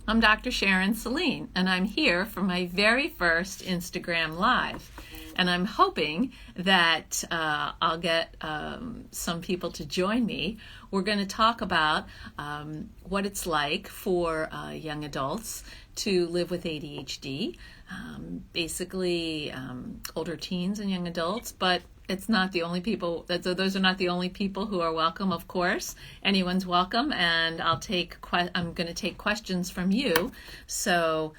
I'm Dr. Sharon Saline, and I'm here for my very first Instagram Live. And I'm hoping that I'll get some people to join me. We're going to talk about what it's like for young adults to live with ADHD, basically older teens and young adults, but it's not the only people. Those are not the only people who are welcome. Of course, anyone's welcome, and I'm going to take questions from you. So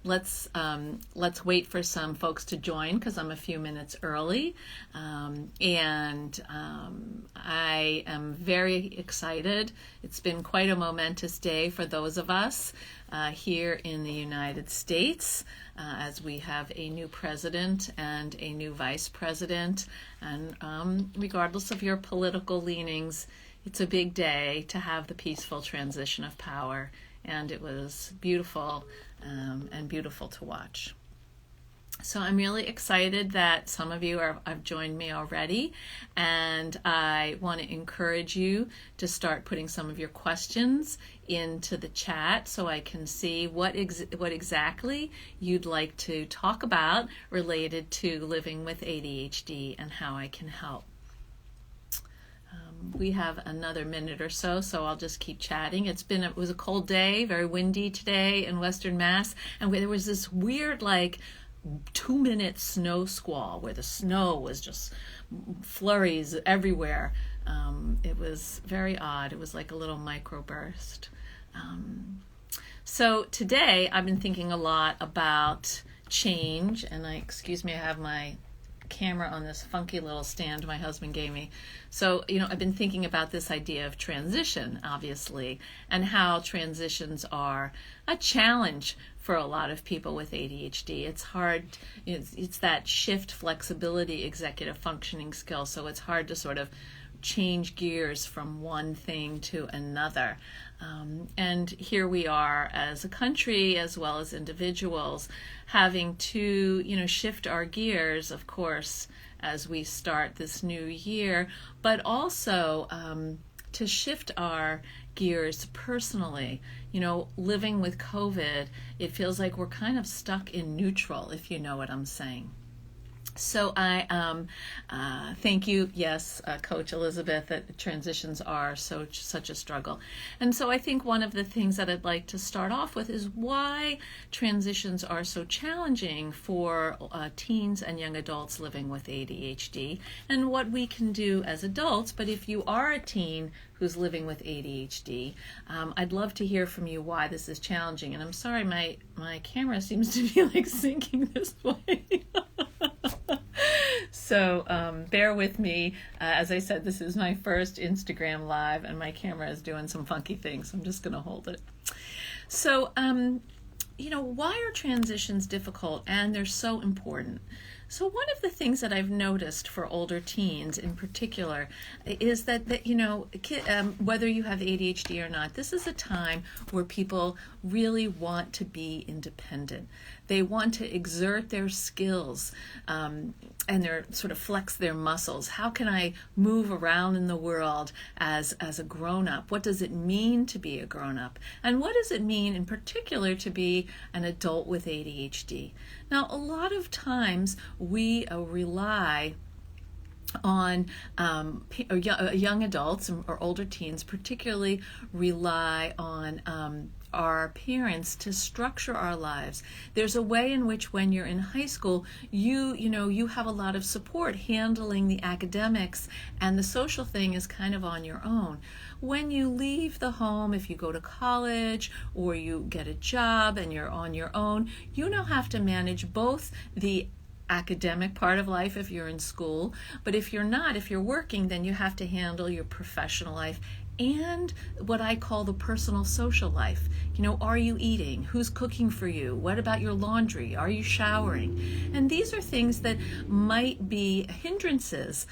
let's wait for some folks to join because I'm a few minutes early, and I am very excited. It's been quite a momentous day for those of us here in the United States, as we have a new president and a new vice president. And regardless of your political leanings, it's a big day to have the peaceful transition of power. And it was beautiful and beautiful to watch. So I'm really excited that some of you have joined me already, and I want to encourage you to start putting some of your questions into the chat so I can see what exactly you'd like to talk about related to living with ADHD and how I can help. We have another minute or so I'll just keep chatting. It was a cold day, very windy today in Western Mass, and there was this weird 2-minute snow squall where the snow was just flurries everywhere. It was very odd. It was like a little microburst. So today I've been thinking a lot about change, and excuse me, I have my camera on this funky little stand my husband gave me. So, I've been thinking about this idea of transition, obviously, and how transitions are a challenge for a lot of people with ADHD. It's hard, it's that shift, flexibility, executive functioning skill, so it's hard to sort of change gears from one thing to another. And here we are as a country as well as individuals having to, shift our gears, of course, as we start this new year, but also to shift our gears personally. Living with COVID, it feels like we're kind of stuck in neutral, if you know what I'm saying. So I thank you, yes, Coach Elizabeth, that transitions are such a struggle. And so I think one of the things that I'd like to start off with is why transitions are so challenging for teens and young adults living with ADHD, and what we can do as adults. But if you are a teen who's living with ADHD, I'd love to hear from you why this is challenging. And I'm sorry, my camera seems to be sinking this way. So bear with me. As I said, this is my first Instagram Live, and my camera is doing some funky things. I'm just going to hold it. So, why are transitions difficult? And they're so important. So one of the things that I've noticed for older teens in particular is that whether you have ADHD or not, this is a time where people really want to be independent. They want to exert their skills and their sort of flex their muscles. How can I move around in the world as a grown-up? What does it mean to be a grown-up? And what does it mean in particular to be an adult with ADHD? Now, a lot of times we rely on young adults or older teens particularly rely on our parents to structure our lives. There's a way in which when you're in high school, you have a lot of support handling the academics, and the social thing is kind of on your own. When you leave the home, if you go to college or you get a job and you're on your own, you now have to manage both the academic part of life if you're in school, but if you're not, if you're working, then you have to handle your professional life and what I call the personal social life. Are you eating? Who's cooking for you? What about your laundry? Are you showering? And these are things that might be hindrances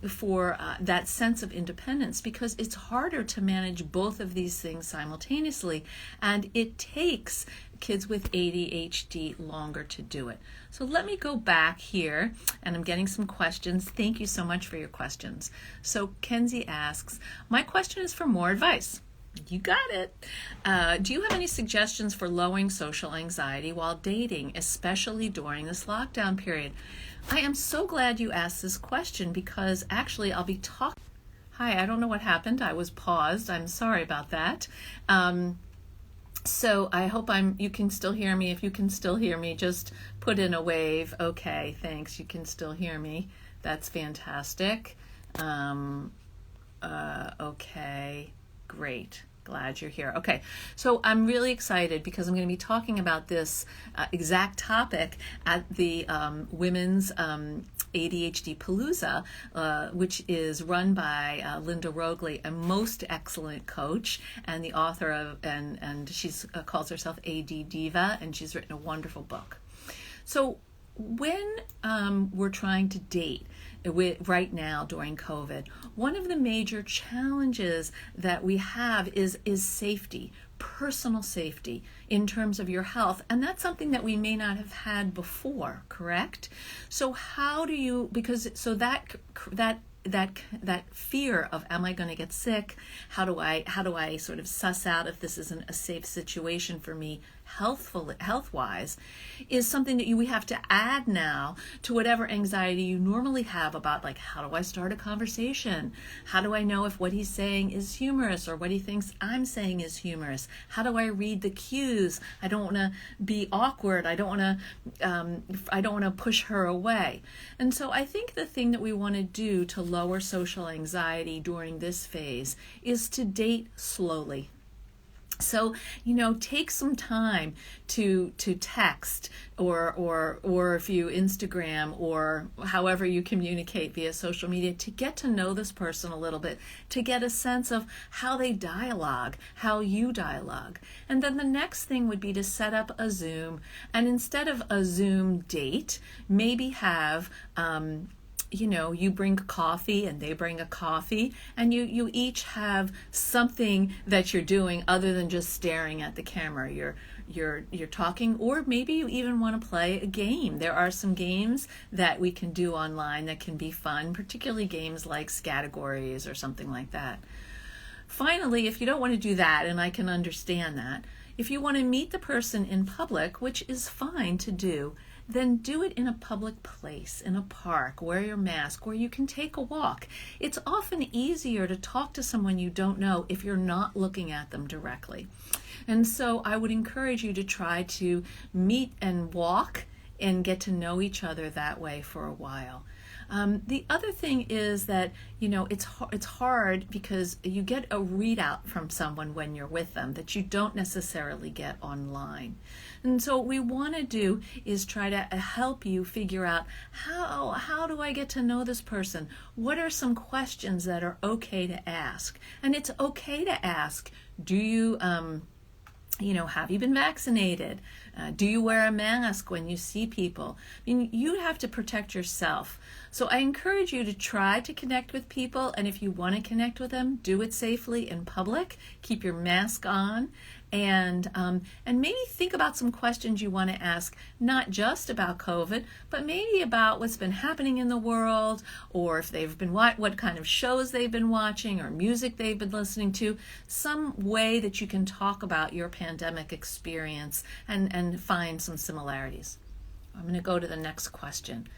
for that sense of independence, because it's harder to manage both of these things simultaneously, and it takes kids with ADHD longer to do it. So let me go back here, and I'm getting some questions. Thank you so much for your questions. So Kenzie asks, my question is for more advice. You got it. Do you have any suggestions for lowering social anxiety while dating, especially during this lockdown period? I am so glad you asked this question because actually I'll be talking. Hi, I don't know what happened. I was paused. I'm sorry about that. So I hope you can still hear me. If you can still hear me, just put in a wave. Okay, thanks. You can still hear me. That's fantastic. Okay, great. Glad you're here. Okay, so I'm really excited because I'm going to be talking about this exact topic at the Women's ADHD Palooza, which is run by Linda Rogley, a most excellent coach and the author of, and she's calls herself AD Diva, and she's written a wonderful book. So when we're trying to date right now during COVID, one of the major challenges that we have is safety, personal safety in terms of your health, and that's something that we may not have had before, correct? So how do you, because so that fear of, am I going to get sick? How do I sort of suss out if this isn't a safe situation for me health-wise, is something that we have to add now to whatever anxiety you normally have about, like, how do I start a conversation? How do I know if what he's saying is humorous or what he thinks I'm saying is humorous? How do I read the cues? I don't want to be awkward. I don't want to push her away. And so I think the thing that we want to do to lower social anxiety during this phase is to date slowly. So, take some time to text or if you Instagram or however you communicate via social media, to get to know this person a little bit, to get a sense of how they dialogue, how you dialogue. And then the next thing would be to set up a Zoom, and instead of a Zoom date, maybe have you bring coffee and they bring a coffee, and you each have something that you're doing other than just staring at the camera. You're talking, or maybe you even want to play a game. There are some games that we can do online that can be fun, particularly games like Categories or something like that. Finally, if you don't want to do that, and I can understand that, if you want to meet the person in public, which is fine to do, then do it in a public place, in a park, wear your mask, or you can take a walk. It's often easier to talk to someone you don't know if you're not looking at them directly. And so I would encourage you to try to meet and walk and get to know each other that way for a while. The other thing is that, it's hard because you get a readout from someone when you're with them that you don't necessarily get online. And so what we want to do is try to help you figure out how do I get to know this person? What are some questions that are okay to ask? And it's okay to ask, do you have you been vaccinated? Do you wear a mask when you see people? I mean, you have to protect yourself. So I encourage you to try to connect with people, and if you want to connect with them, do it safely in public. Keep your mask on, and maybe think about some questions you want to ask, not just about COVID, but maybe about what's been happening in the world, or if they've been what kind of shows they've been watching or music they've been listening to, some way that you can talk about your pandemic experience and find some similarities. I'm going to go to the next question.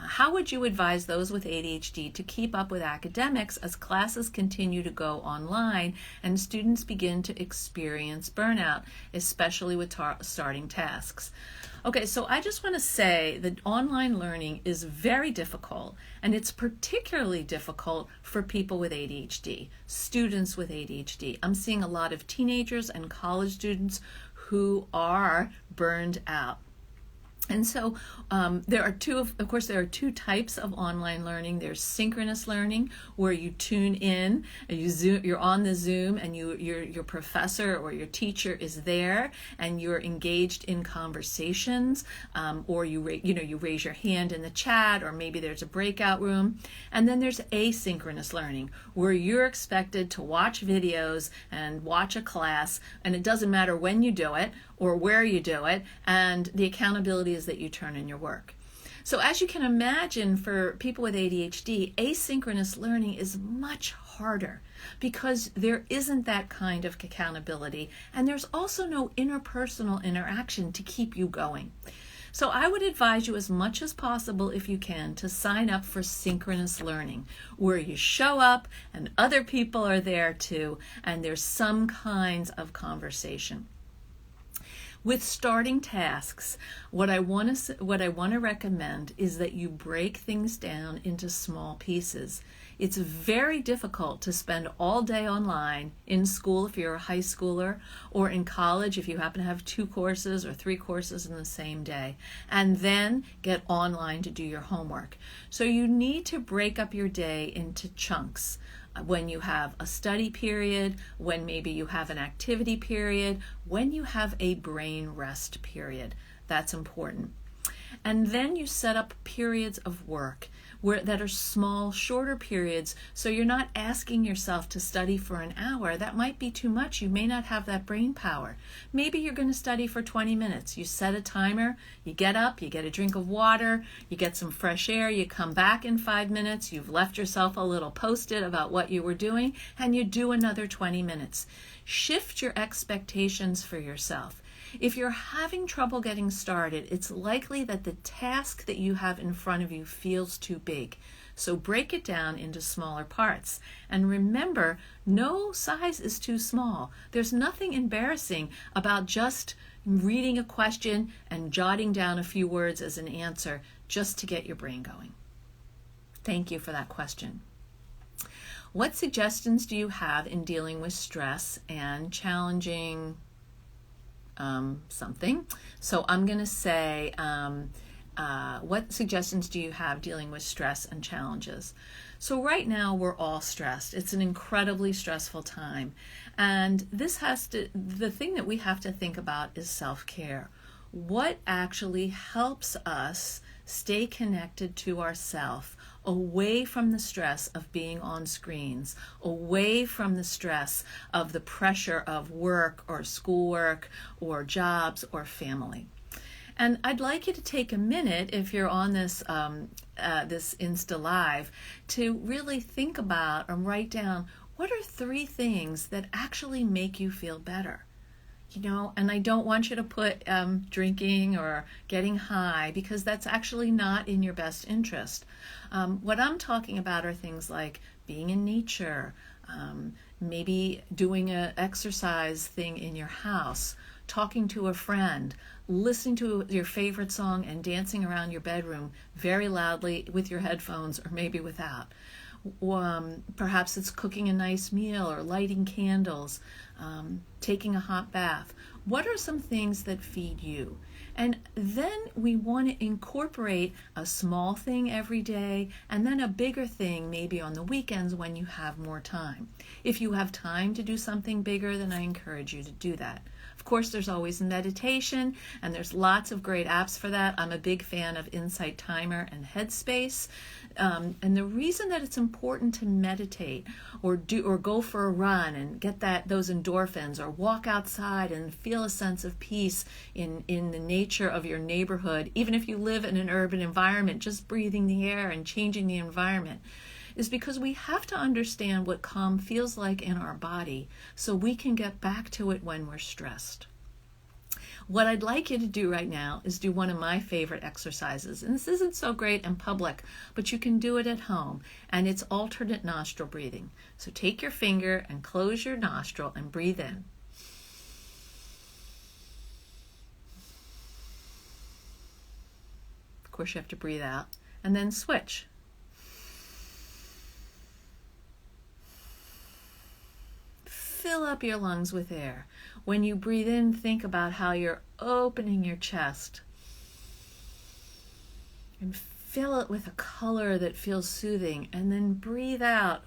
How would you advise those with ADHD to keep up with academics as classes continue to go online and students begin to experience burnout, especially with starting tasks? Okay, so I just want to say that online learning is very difficult, and it's particularly difficult for people with ADHD, students with ADHD. I'm seeing a lot of teenagers and college students who are burned out. And so there are two types of online learning. There's synchronous learning, where you tune in, and you're on the Zoom, and your professor or your teacher is there, and you're engaged in conversations, or you raise your hand in the chat, or maybe there's a breakout room. And then there's asynchronous learning, where you're expected to watch videos and watch a class, and it doesn't matter when you do it or where you do it, and the accountability is that you turn in your work. So as you can imagine, for people with ADHD, asynchronous learning is much harder because there isn't that kind of accountability, and there's also no interpersonal interaction to keep you going. So I would advise you as much as possible, if you can, to sign up for synchronous learning, where you show up and other people are there too, and there's some kinds of conversation. With starting tasks, what I want to recommend is that you break things down into small pieces. It's very difficult to spend all day online in school if you're a high schooler, or in college if you happen to have 2 courses or 3 courses in the same day, and then get online to do your homework. So you need to break up your day into chunks. When you have a study period, when maybe you have an activity period, when you have a brain rest period. That's important. And then you set up periods of work that are small, shorter periods, so you're not asking yourself to study for an hour. That might be too much. You may not have that brain power. Maybe you're going to study for 20 minutes. You set a timer, you get up, you get a drink of water, you get some fresh air, you come back in 5 minutes, you've left yourself a little post-it about what you were doing, and you do another 20 minutes. Shift your expectations for yourself. If you're having trouble getting started, it's likely that the task that you have in front of you feels too big. So break it down into smaller parts. And remember, no size is too small. There's nothing embarrassing about just reading a question and jotting down a few words as an answer just to get your brain going. Thank you for that question. What suggestions do you have in dealing with stress and challenging something? So I'm going to say, what suggestions do you have dealing with stress and challenges? So right now we're all stressed. It's an incredibly stressful time. And the thing that we have to think about is self-care. What actually helps us stay connected to ourselves, away from the stress of being on screens, away from the stress of the pressure of work or schoolwork or jobs or family. And I'd like you to take a minute, if you're on this Insta Live, to really think about and write down, what are 3 things that actually make you feel better? And I don't want you to put drinking or getting high, because that's actually not in your best interest. What I'm talking about are things like being in nature, maybe doing an exercise thing in your house, talking to a friend, listening to your favorite song and dancing around your bedroom very loudly with your headphones or maybe without. Perhaps it's cooking a nice meal or lighting candles, taking a hot bath. What are some things that feed you? And then we want to incorporate a small thing every day, and then a bigger thing maybe on the weekends when you have more time. If you have time to do something bigger, then I encourage you to do that. Of course, there's always meditation, and there's lots of great apps for that. I'm a big fan of Insight Timer and Headspace. And the reason that it's important to meditate or go for a run and get those endorphins, or walk outside and feel a sense of peace in the nature of your neighborhood, even if you live in an urban environment, just breathing the air and changing the environment, is because we have to understand what calm feels like in our body so we can get back to it when we're stressed. What I'd like you to do right now is do one of my favorite exercises. And this isn't so great in public, but you can do it at home. And it's alternate nostril breathing. So take your finger and close your nostril and breathe in. Of course, you have to breathe out. And then switch. Fill up your lungs with air. When you breathe in, think about how you're opening your chest. And fill it with a color that feels soothing. And then breathe out.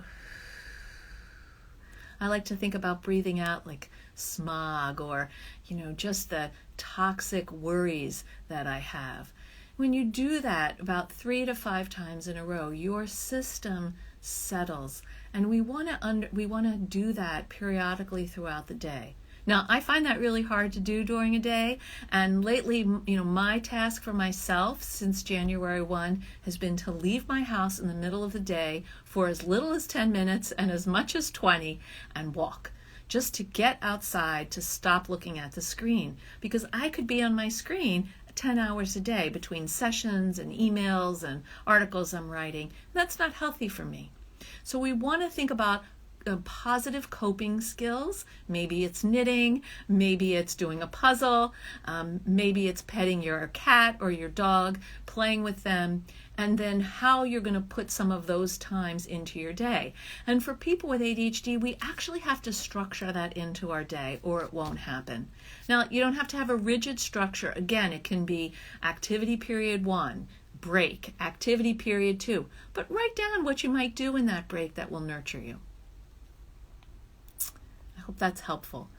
I like to think about breathing out like smog, or, just the toxic worries that I have. When you do that about 3 to 5 times in a row, your system settles. And we want to do that periodically throughout the day. Now, I find that really hard to do during a day, and lately, my task for myself since January 1 has been to leave my house in the middle of the day for as little as 10 minutes and as much as 20 and walk. Just to get outside, to stop looking at the screen, because I could be on my screen 10 hours a day between sessions and emails and articles I'm writing. That's not healthy for me. So we want to think about positive coping skills. Maybe it's knitting, maybe it's doing a puzzle, maybe it's petting your cat or your dog, playing with them, and then how you're going to put some of those times into your day. And for people with ADHD, we actually have to structure that into our day or it won't happen. Now, you don't have to have a rigid structure. Again, it can be activity period 1, break, activity period 2, but write down what you might do in that break that will nurture you. I hope that's helpful.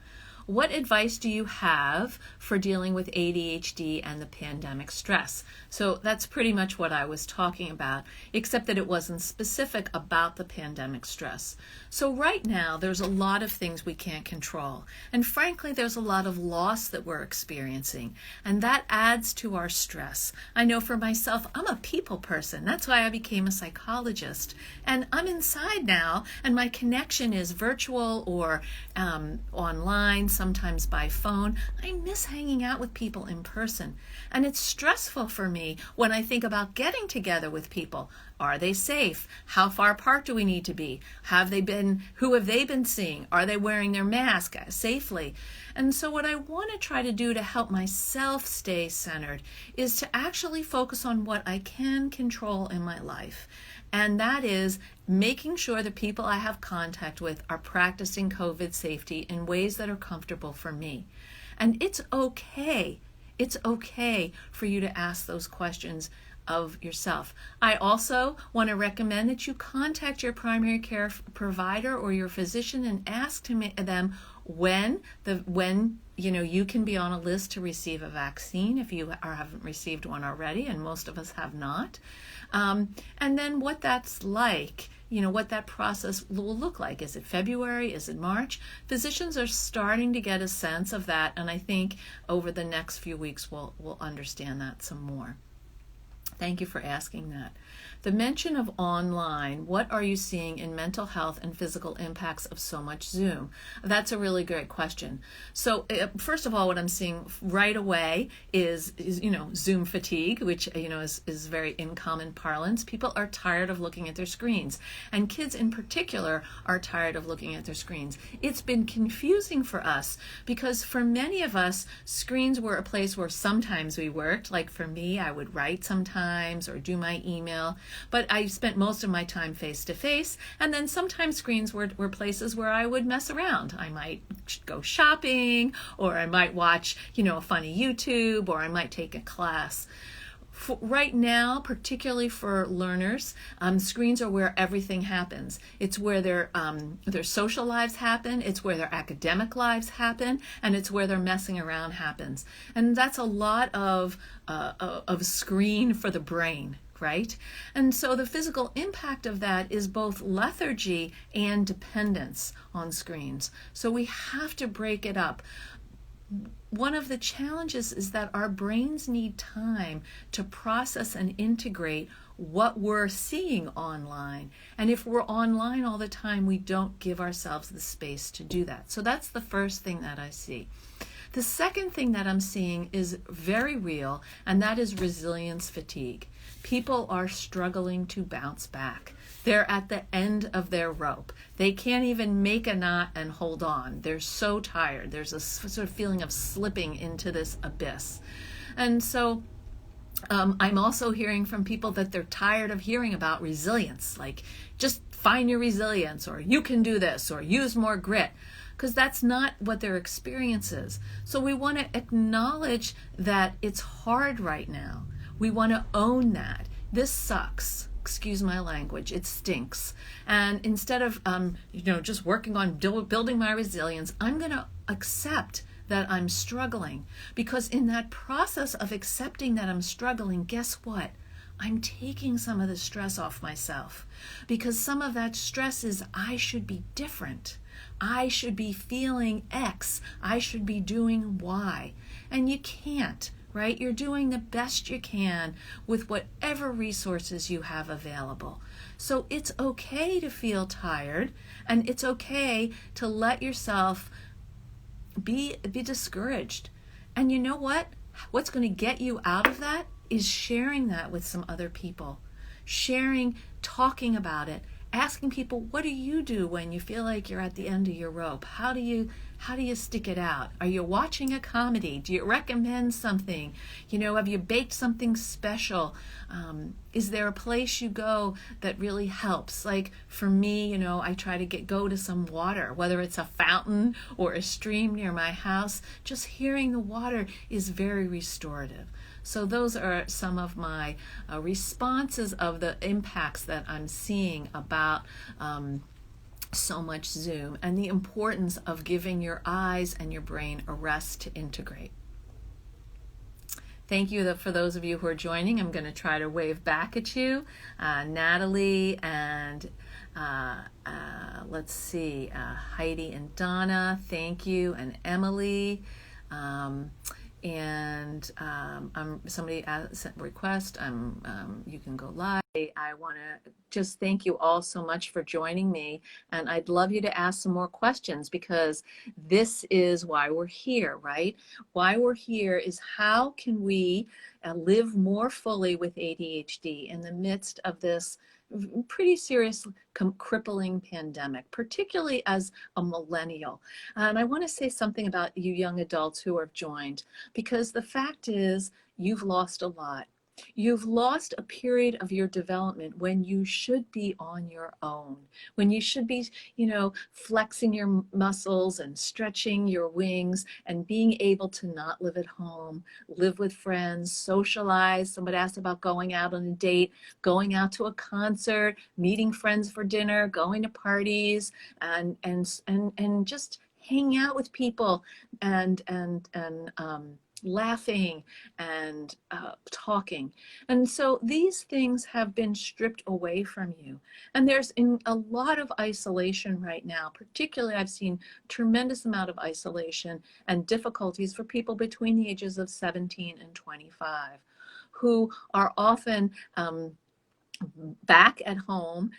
What advice do you have for dealing with ADHD and the pandemic stress? So that's pretty much what I was talking about, except that it wasn't specific about the pandemic stress. So right now, there's a lot of things we can't control. And frankly, there's a lot of loss that we're experiencing. And that adds to our stress. I know for myself, I'm a people person. That's why I became a psychologist. And I'm inside now, and my connection is virtual or online, sometimes by phone. I miss hanging out with people in person. And it's stressful for me when I think about getting together with people. Are they safe? How far apart do we need to be? Who have they been seeing? Are they wearing their mask safely? And so what I want to try to do to help myself stay centered is to actually focus on what I can control in my life. And that is making sure the people I have contact with are practicing COVID safety in ways that are comfortable for me. And it's okay. It's okay for you to ask those questions of yourself. I also want to recommend that you contact your primary care provider or your physician and ask them when you can be on a list to receive a vaccine if you haven't received one already, and most of us have not. And then what that's like, what that process will look like. Is it February? Is it March? Physicians are starting to get a sense of that, and I think over the next few weeks we'll understand that some more. Thank you for asking that. The mention of online, what are you seeing in mental health and physical impacts of so much Zoom? That's a really great question. So first of all, what I'm seeing right away is Zoom fatigue, which is very in common parlance. People are tired of looking at their screens, and kids in particular are tired of looking at their screens. It's been confusing for us because for many of us, screens were a place where sometimes we worked. Like for me, I would write sometimes or do my email, but I spent most of my time face to face, and then sometimes screens were places where I would mess around. I might go shopping, or I might watch a funny YouTube, or I might take a class. Right now, particularly for learners, screens are where everything happens. It's where their social lives happen, it's where their academic lives happen, and it's where their messing around happens. And that's a lot of screen for the brain, right? And so the physical impact of that is both lethargy and dependence on screens. So we have to break it up. One of the challenges is that our brains need time to process and integrate what we're seeing online. And if we're online all the time, we don't give ourselves the space to do that. So that's the first thing that I see. The second thing that I'm seeing is very real, and that is resilience fatigue. People are struggling to bounce back. They're at the end of their rope. They can't even make a knot and hold on. They're so tired. There's a sort of feeling of slipping into this abyss. And so I'm also hearing from people that they're tired of hearing about resilience, like just find your resilience, or you can do this, or use more grit, because that's not what their experience is. So we want to acknowledge that it's hard right now. We want to own that. This sucks. Excuse my language, it stinks. And instead of just working on building my resilience, I'm going to accept that I'm struggling, because in that process of accepting that I'm struggling, guess what? I'm taking some of the stress off myself, because some of that stress is I should be different. I should be feeling X. I should be doing Y. And you can't, right? You're doing the best you can with whatever resources you have available. So it's okay to feel tired, and it's okay to let yourself be discouraged. And you know what? What's going to get you out of that is sharing that with some other people. Sharing, talking about it, asking people, what do you do when you feel like you're at the end of your rope? How do you stick it out? Are you watching a comedy? Do you recommend something? Have you baked something special? Is there a place you go that really helps? Like for me, I try to go to some water, whether it's a fountain or a stream near my house. Just hearing the water is very restorative. So those are some of my responses of the impacts that I'm seeing about so much Zoom, and the importance of giving your eyes and your brain a rest to integrate. Thank you for those of you who are joining. I'm going to try to wave back at you. Natalie and let's see, Heidi and Donna, thank you, and Emily. Somebody sent a request. You can go live. I want to just thank you all so much for joining me, and I'd love you to ask some more questions, because this is why we're here, right? Why we're here is how can we live more fully with ADHD in the midst of this pretty serious crippling pandemic, particularly as a millennial. And I want to say something about you young adults who have joined, because the fact is you've lost a lot. You've lost a period of your development when you should be on your own, when you should be, flexing your muscles and stretching your wings and being able to not live at home, live with friends, socialize. Somebody asked about going out on a date, going out to a concert, meeting friends for dinner, going to parties, and just hanging out with people and laughing and talking. And so these things have been stripped away from you. And there's a lot of isolation right now. Particularly, I've seen tremendous amount of isolation and difficulties for people between the ages of 17 and 25, who are often back at home,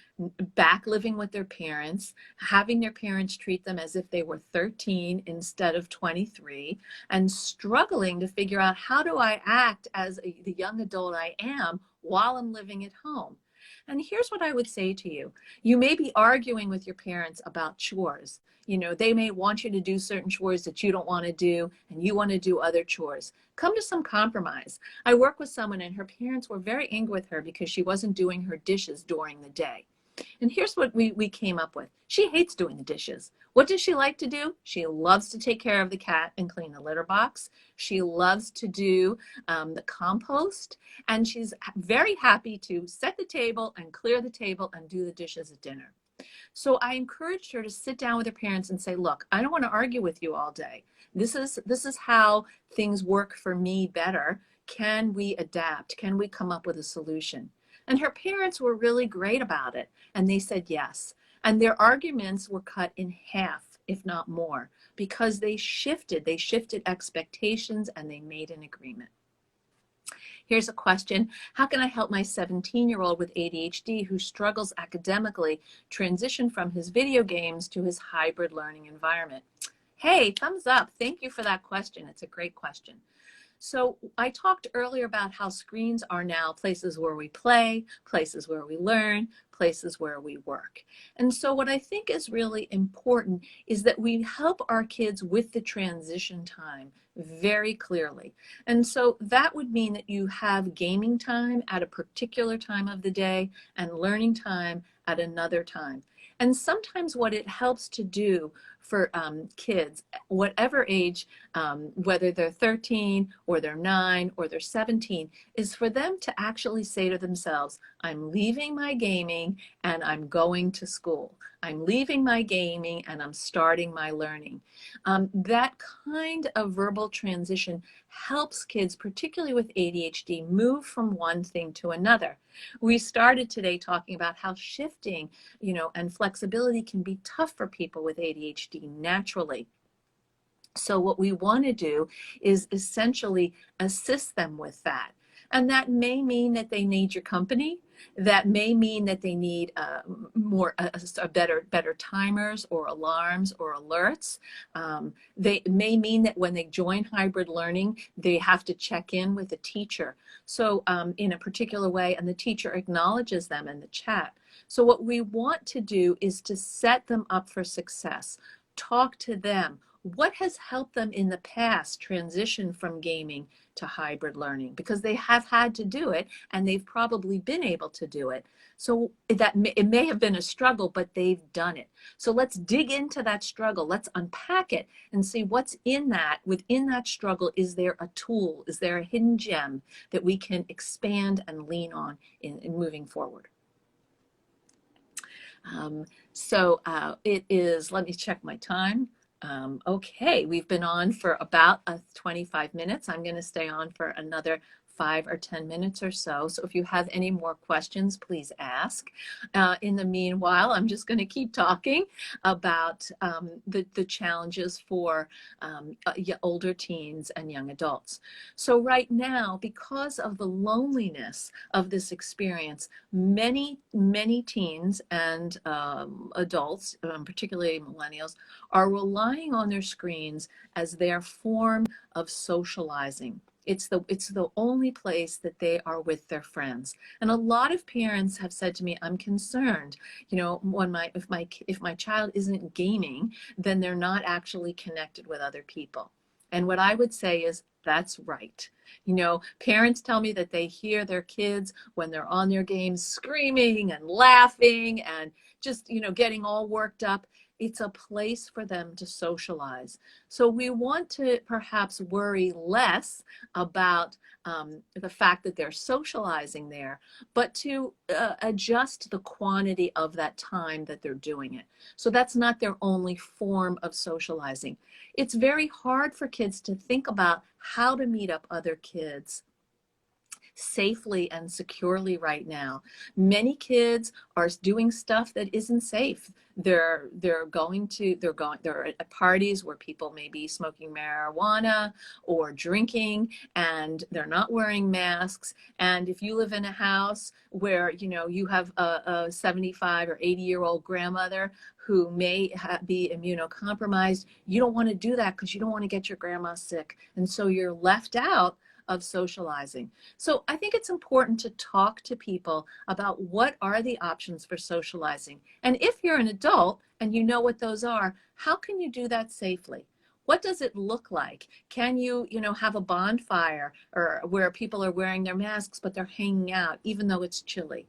back living with their parents, having their parents treat them as if they were 13 instead of 23, and struggling to figure out, how do I act as the young adult I am while I'm living at home? And here's what I would say to you. You may be arguing with your parents about chores. They may want you to do certain chores that you don't want to do, and you want to do other chores. Come to some compromise. I work with someone, and her parents were very angry with her because she wasn't doing her dishes during the day. And here's what we came up with. She hates doing the dishes. What does she like to do? She loves to take care of the cat and clean the litter box. She loves to do the compost. And she's very happy to set the table and clear the table and do the dishes at dinner. So I encouraged her to sit down with her parents and say, look, I don't want to argue with you all day. This is how things work for me better. Can we adapt? Can we come up with a solution? And her parents were really great about it. And they said yes. And their arguments were cut in half, if not more, because they shifted expectations, and they made an agreement. Here's a question. How can I help my 17-year-old with ADHD who struggles academically transition from his video games to his hybrid learning environment? Hey, thumbs up. Thank you for that question. It's a great question. So I talked earlier about how screens are now places where we play, places where we learn, places where we work. And so what I think is really important is that we help our kids with the transition time very clearly. And so that would mean that you have gaming time at a particular time of the day and learning time at another time. And sometimes what it helps to do for kids, whatever age, whether they're 13 or they're 9 or they're 17, is for them to actually say to themselves, I'm leaving my gaming and I'm going to school. I'm leaving my gaming and I'm starting my learning. That kind of verbal transition helps kids, particularly with ADHD, move from one thing to another. We started today talking about how shifting, and flexibility can be tough for people with ADHD naturally. So what we want to do is essentially assist them with that. And that may mean that they need your company. That may mean that they need better timers or alarms or alerts. They may mean that when they join hybrid learning, they have to check in with a teacher. So in a particular way, and the teacher acknowledges them in the chat. So what we want to do is to set them up for success. Talk to them. What has helped them in the past transition from gaming to hybrid learning? Because they have had to do it and they've probably been able to do it. So it may have been a struggle, but they've done it. So let's dig into that struggle. Let's unpack it and see what's in that. Within that struggle, is there a tool? Is there a hidden gem that we can expand and lean on in moving forward? It is, let me check my time. Okay, we've been on for about 25 minutes. I'm going to stay on for another 5 or 10 minutes or so. So if you have any more questions, please ask. In the meanwhile, I'm just going to keep talking about the challenges for older teens and young adults. So right now, because of the loneliness of this experience, many teens and adults, particularly millennials, are relying on their screens as their form of socializing. It's the only place that they are with their friends. And a lot of parents have said to me, I'm concerned, if my child isn't gaming, then they're not actually connected with other people. And what I would say is, that's right. Parents tell me that they hear their kids when they're on their games screaming and laughing and just, getting all worked up. It's a place for them to socialize. So we want to perhaps worry less about the fact that they're socializing there, but to adjust the quantity of that time that they're doing it. So that's not their only form of socializing. It's very hard for kids to think about how to meet up other kids safely and securely right now. Many kids are doing stuff that isn't safe. They're at parties where people may be smoking marijuana or drinking, and they're not wearing masks. And if you live in a house where you have a 75 or 80-year-old grandmother who may be immunocompromised, you don't want to do that because you don't want to get your grandma sick. And so you're left out of socializing. So I think it's important to talk to people about what are the options for socializing. And if you're an adult and you know what those are, how can you do that safely? What does it look like? Can you, have a bonfire or where people are wearing their masks, but they're hanging out even though it's chilly?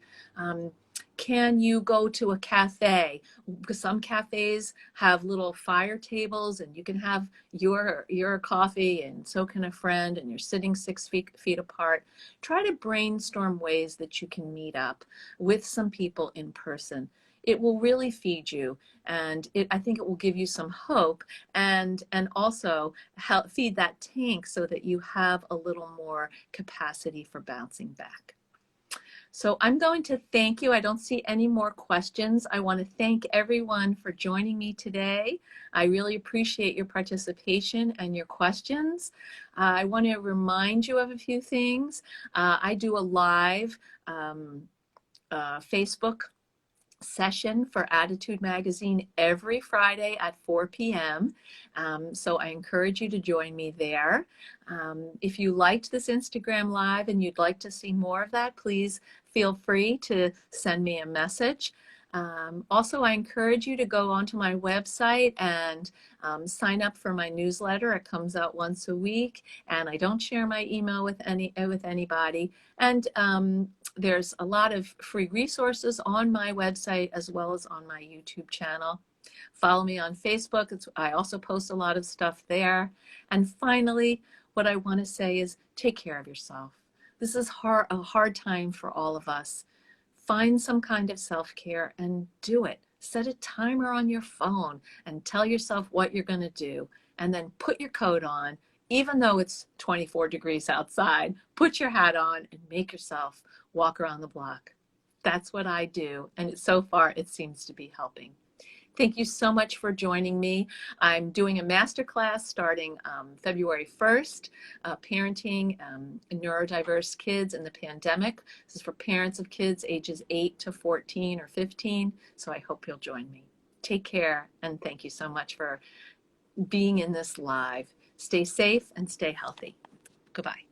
Can you go to a cafe? Because some cafes have little fire tables and you can have your coffee and so can a friend, and you're sitting 6 feet apart. Try to brainstorm ways that you can meet up with some people in person. It will really feed you, and I think it will give you some hope and also help feed that tank so that you have a little more capacity for bouncing back. So I'm going to thank you. I don't see any more questions. I want to thank everyone for joining me today. I really appreciate your participation and your questions. I want to remind you of a few things. I do a live Facebook session for Adhd magazine every Friday at 4 p.m. So I encourage you to join me there. If you liked this Instagram Live and you'd like to see more of that, please feel free to send me a message. Also, I encourage you to go onto my website and sign up for my newsletter. It comes out once a week, and I don't share my email with anybody. And there's a lot of free resources on my website as well as on my YouTube channel. Follow me on Facebook. I also post a lot of stuff there. And finally, what I want to say is take care of yourself. This is a hard time for all of us. Find some kind of self-care and do it. Set a timer on your phone and tell yourself what you're going to do. And then put your coat on, even though it's 24 degrees outside. Put your hat on and make yourself walk around the block. That's what I do. And so far, it seems to be helping. Thank you so much for joining me. I'm doing a masterclass starting February 1st, parenting neurodiverse kids in the pandemic. This is for parents of kids ages 8 to 14 or 15, so I hope you'll join me. Take care, and thank you so much for being in this live. Stay safe and stay healthy. Goodbye.